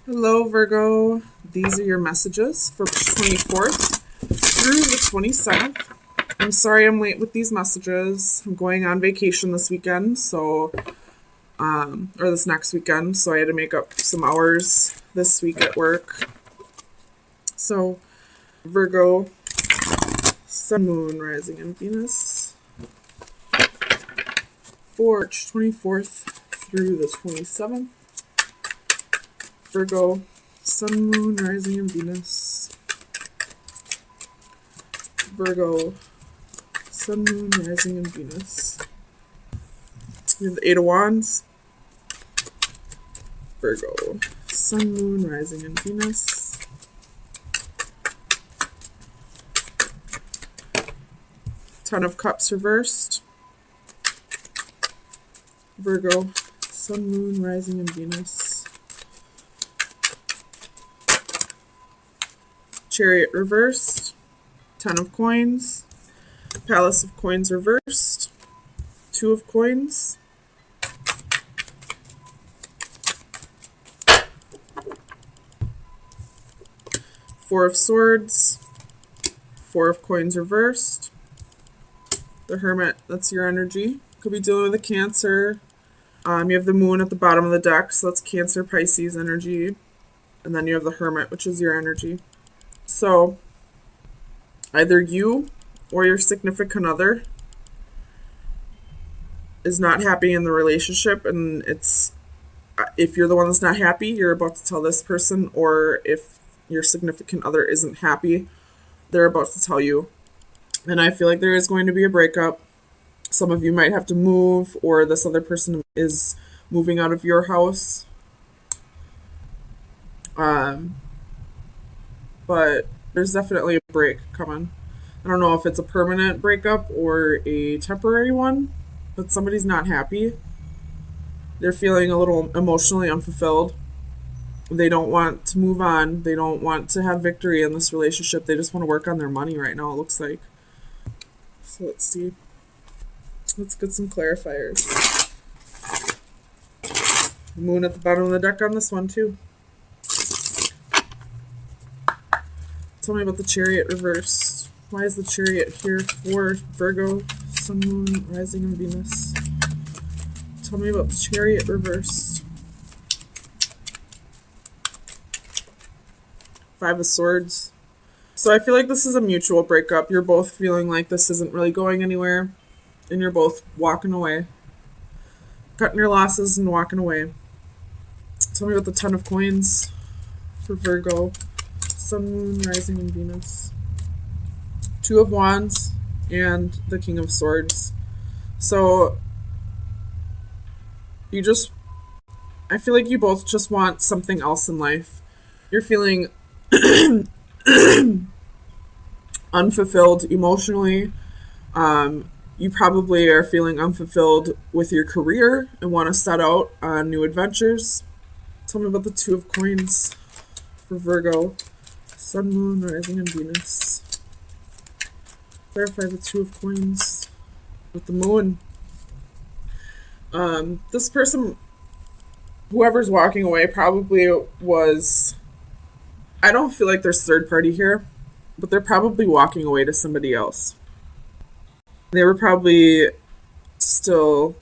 Hello, Virgo. These are your messages for the 24th through the 27th. I'm sorry I'm late with these messages. I'm going on vacation this weekend, or this next weekend, so I had to make up some hours this week at work. So, Virgo, Sun, Moon, Rising, and Venus. For March 24th through the 27th. Virgo, Sun, Moon, Rising, and Venus. Virgo, Sun, Moon, Rising, and Venus. We have the Eight of Wands. Virgo, Sun, Moon, Rising, and Venus. Ten of Cups reversed. Virgo, Sun, Moon, Rising, and Venus. Chariot reversed. Ten of Coins. Palace of Coins reversed. Two of Coins. Four of Swords. Four of Coins reversed. The Hermit, that's your energy. Could be dealing with a Cancer. You have the Moon at the bottom of the deck, so that's Cancer, Pisces energy. And then you have the Hermit, which is your energy. So, either you or your significant other is not happy in the relationship, and if you're the one that's not happy, you're about to tell this person, or if your significant other isn't happy, they're about to tell you. And I feel like there is going to be a breakup. Some of you might have to move, or this other person is moving out of your house. But there's definitely a break coming. I don't know if it's a permanent breakup or a temporary one, but somebody's not happy. They're feeling a little emotionally unfulfilled. They don't want to move on. They don't want to have victory in this relationship. They just want to work on their money right now, it looks like. So let's see. Let's get some clarifiers. Moon at the bottom of the deck on this one, too. Tell me about the Chariot reversed. Why is the Chariot here for Virgo, Sun, Moon, Rising, and Venus? Tell me about the Chariot reversed. Five of Swords. So I feel like this is a mutual breakup. You're both feeling like this isn't really going anywhere, and you're both walking away. Cutting your losses and walking away. Tell me about the Ten of Coins for Virgo, Sun, Moon, Rising, and Venus. Two of Wands and the King of Swords. So I feel like you both just want something else in life. You're feeling unfulfilled emotionally. You probably are feeling unfulfilled with your career and want to set out on new adventures. Tell me about the Two of Coins for Virgo, Sun, Moon, Rising, and Venus. Clarify the Two of Coins with the Moon. This person, whoever's walking away, probably was... I don't feel like there's third party here, but they're probably walking away to somebody else. They're probably still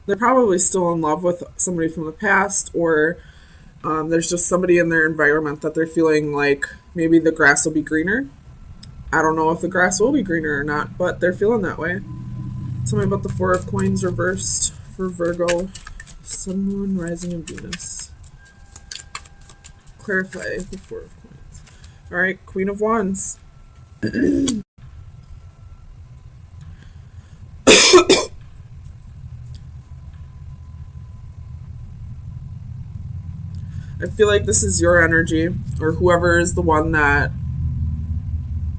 in love with somebody from the past, or there's just somebody in their environment that they're feeling like maybe the grass will be greener. I don't know if the grass will be greener or not, but they're feeling that way. Tell me about the Four of Coins reversed for Virgo, Sun, Moon, Rising, and Venus. Clarify the Four of Coins. All right, Queen of Wands. I feel like this is your energy, or whoever is the one that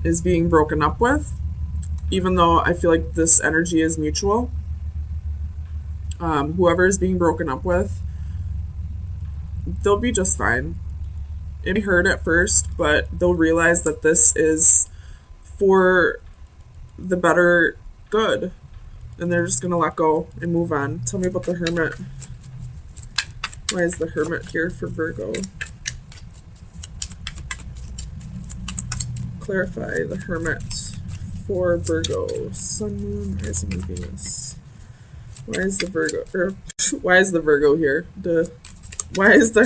is being broken up with, even though I feel like this energy is mutual. Whoever is being broken up with, they'll be just fine. It hurt at first, but they'll realize that this is for the better good, and they're just going to let go and move on. Tell me about the Hermit. Why is the Hermit here for Virgo? Clarify the Hermit for Virgo, Sun, Moon, Rising, and Venus. Why is the Virgo here? Why is the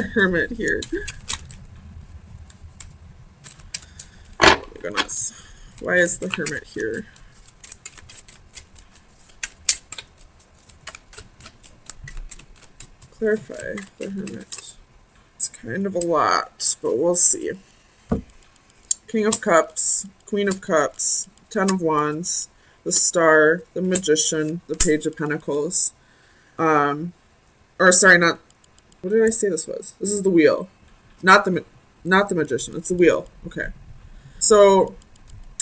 Hermit here? Oh my goodness. Why is the Hermit here? Clarify the Hermit. It's kind of a lot, but we'll see. King of Cups, Queen of Cups, Ten of Wands, the Star, the Magician, the Page of Pentacles. What did I say this was? This is the Wheel. Not the Magician, it's the Wheel. Okay. So,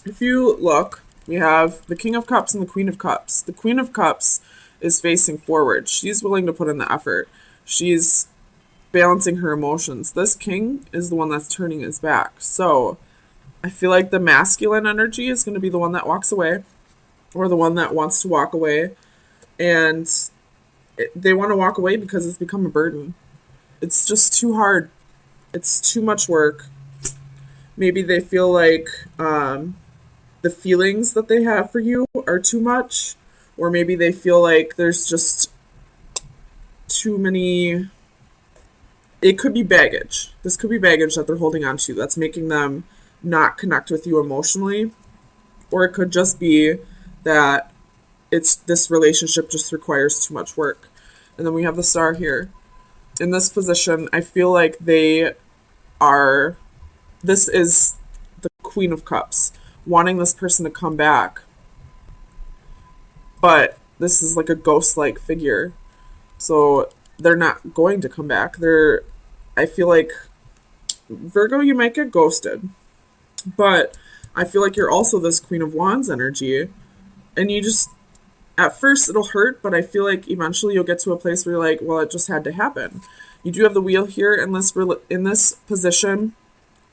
if you look, we have the King of Cups and the Queen of Cups. The Queen of Cups is facing forward. She's willing to put in the effort. She's balancing her emotions. This King is the one that's turning his back. So, I feel like the masculine energy is going to be the one that walks away, or the one that wants to walk away. And they want to walk away because it's become a burden. It's just too hard. It's too much work. Maybe they feel like the feelings that they have for you are too much, or maybe they feel like there's just too many. It could be baggage. This could be baggage that they're holding on to that's making them not connect with you emotionally, or it could just be that this relationship just requires too much work. And then we have the Star here. In this position, I feel like this is the Queen of Cups, wanting this person to come back. But this is like a ghost-like figure. So they're not going to come back. I feel like, Virgo, you might get ghosted. But I feel like you're also this Queen of Wands energy. And you just, at first it'll hurt, but I feel like eventually you'll get to a place where you're like, well, it just had to happen. You do have the Wheel here in this position.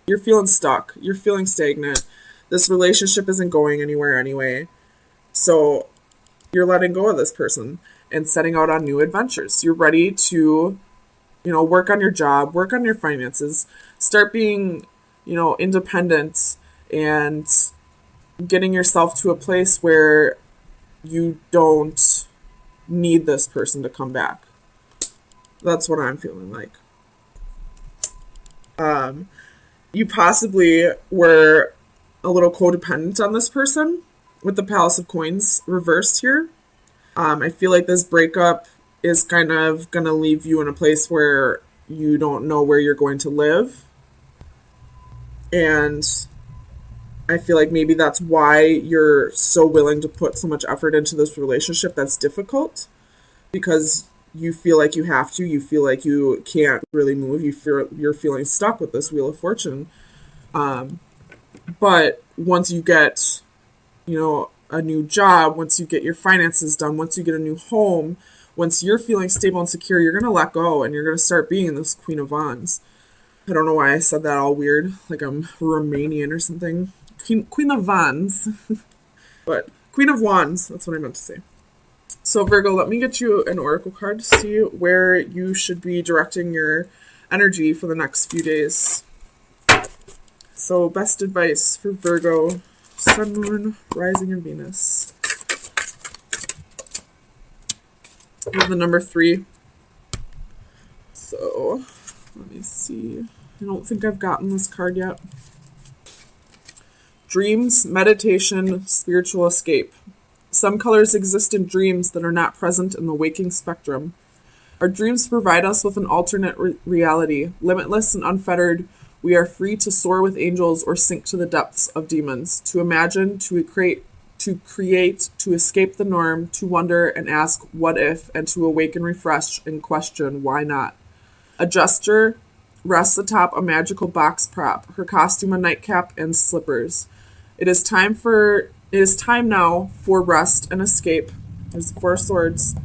You're feeling stuck. You're feeling stagnant. This relationship isn't going anywhere anyway. So you're letting go of this person and setting out on new adventures. You're ready to, work on your job, work on your finances, start being, independent, and getting yourself to a place where you don't need this person to come back. That's what I'm feeling like. You possibly were a little codependent on this person with the Palace of Coins reversed here. I feel like this breakup is kind of going to leave you in a place where you don't know where you're going to live. And I feel like maybe that's why you're so willing to put so much effort into this relationship that's difficult, because you feel like you have to, you feel like you can't really move, you're feeling stuck with this Wheel of Fortune. But once you get, a new job, once you get your finances done, once you get a new home, once you're feeling stable and secure, you're going to let go and you're going to start being this Queen of Wands. I don't know why I said that all weird, like I'm Romanian or something. Queen of Wands. But Queen of Wands, that's what I meant to say. So Virgo, let me get you an oracle card to see where you should be directing your energy for the next few days. So best advice for Virgo, Sun, Moon, Rising, and Venus. We have the number 3. So let me see. I don't think I've gotten this card yet. Dreams, meditation, spiritual escape. Some colors exist in dreams that are not present in the waking spectrum. Our dreams provide us with an alternate reality. Limitless and unfettered, we are free to soar with angels or sink to the depths of demons, to imagine, to create, to escape the norm, to wonder and ask what if, and to awaken, refresh, and question why not. A gesture rests atop a magical box prop, her costume a nightcap and slippers. It is time now for rest and escape. There's the 4 swords.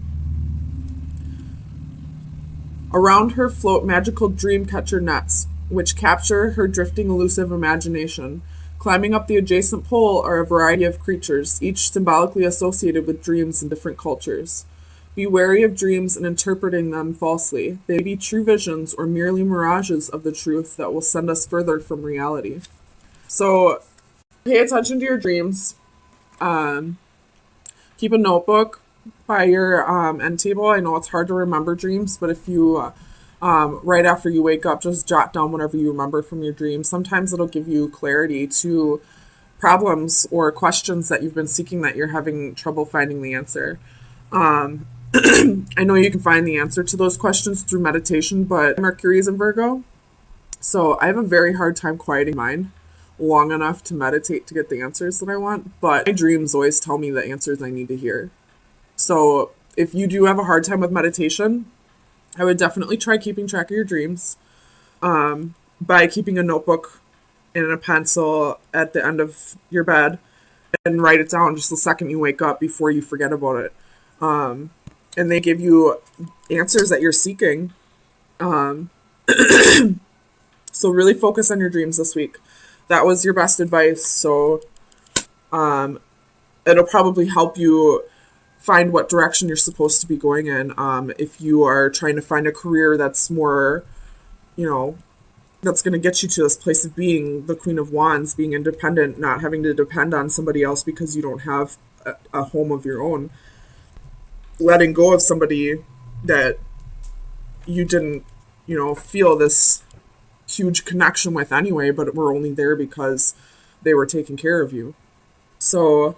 Around her float magical dream catcher nets, which capture her drifting elusive imagination. Climbing up the adjacent pole are a variety of creatures, each symbolically associated with dreams in different cultures. Be wary of dreams and interpreting them falsely. They may be true visions or merely mirages of the truth that will send us further from reality. So pay attention to your dreams. Um, Keep a notebook by your end table. I know it's hard to remember dreams, but if you right after you wake up, just jot down whatever you remember from your dreams. Sometimes it'll give you clarity to problems or questions that you've been seeking that you're having trouble finding the answer. Um, I know you can find the answer to those questions through meditation, but Mercury is in Virgo, so I have a very hard time quieting mine long enough to meditate to get the answers that I want, but my dreams always tell me the answers I need to hear. So if you do have a hard time with meditation, I would definitely try keeping track of your dreams by keeping a notebook and a pencil at the end of your bed and write it down just the second you wake up before you forget about it. And they give you answers that you're seeking. Um, so really focus on your dreams this week. That was your best advice. So um, it'll probably help you find what direction you're supposed to be going in. If you are trying to find a career that's more, you know, that's going to get you to this place of being the Queen of Wands, being independent, not having to depend on somebody else because you don't have a home of your own. Letting go of somebody that you didn't, feel this huge connection with anyway, but were only there because they were taking care of you. So,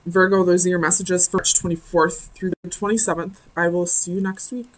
Virgo, those are your messages for March 24th through the 27th. I will see you next week.